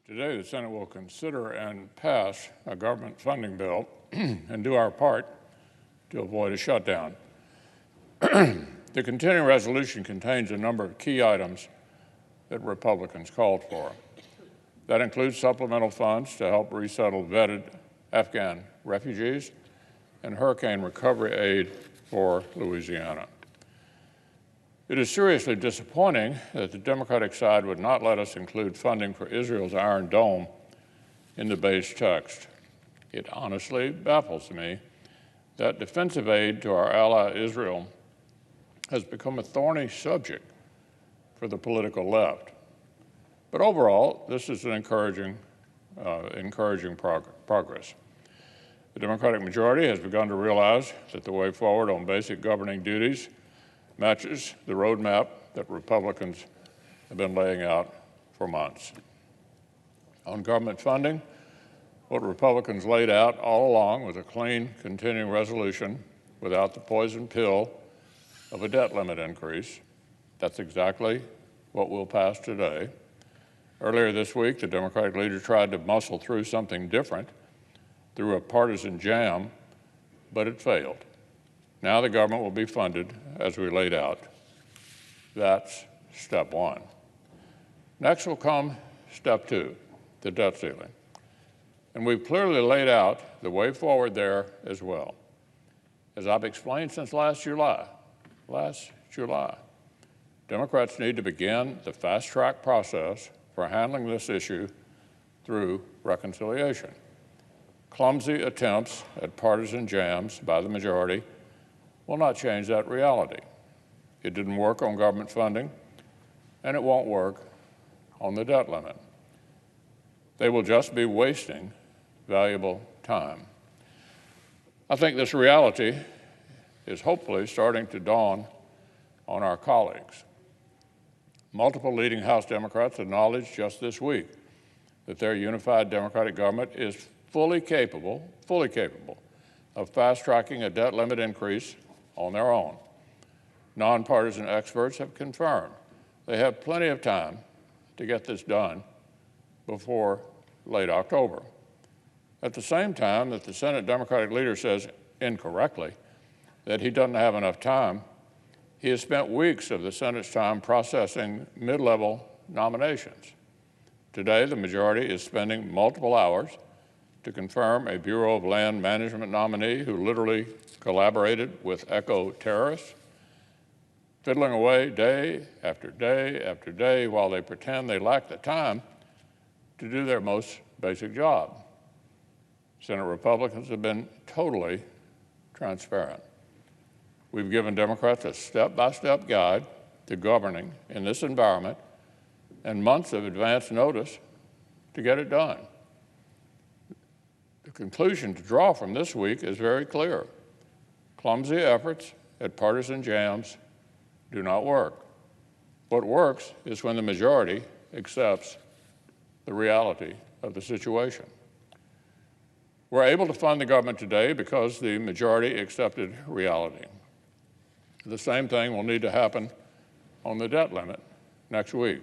Today, the Senate will consider and pass a government funding bill and do our part to avoid a shutdown. The continuing resolution contains a number of key items that Republicans called for. That includes supplemental funds to help resettle vetted Afghan refugees and hurricane recovery aid for Louisiana. It is seriously disappointing that the Democratic side would not let us include funding for Israel's Iron Dome in the base text. It honestly baffles me that defensive aid to our ally Israel has become a thorny subject for the political left. But overall, this is an encouraging progress. The Democratic majority has begun to realize that the way forward on basic governing duties matches the roadmap that Republicans have been laying out for months. On government funding, what Republicans laid out all along was a clean, continuing resolution without the poison pill of a debt limit increase. That's exactly what we'll pass today. Earlier this week, the Democratic leader tried to muscle through something different through a partisan jam, but it failed. Now the government will be funded as we laid out. That's step one. Next will come step two, the debt ceiling. And we've clearly laid out the way forward there as well. As I've explained since last July, Democrats need to begin the fast-track process for handling this issue through reconciliation. Clumsy attempts at partisan jams by the majority will not change that reality. It didn't work on government funding, and it won't work on the debt limit. They will just be wasting valuable time. I think this reality is hopefully starting to dawn on our colleagues. Multiple leading House Democrats acknowledged just this week that their unified Democratic government is fully capable of fast-tracking a debt limit increase on their own. Nonpartisan experts have confirmed they have plenty of time to get this done before late October. At the same time that the Senate Democratic leader says incorrectly that he doesn't have enough time, he has spent weeks of the Senate's time processing mid-level nominations. Today, the majority is spending multiple hours to confirm a Bureau of Land Management nominee who literally collaborated with eco-terrorists, fiddling away day after day after day while they pretend they lack the time to do their most basic job. Senate Republicans have been totally transparent. We've given Democrats a step-by-step guide to governing in this environment and months of advance notice to get it done. The conclusion to draw from this week is very clear. Clumsy efforts at partisan jams do not work. What works is when the majority accepts the reality of the situation. We're able to fund the government today because the majority accepted reality. The same thing will need to happen on the debt limit next week.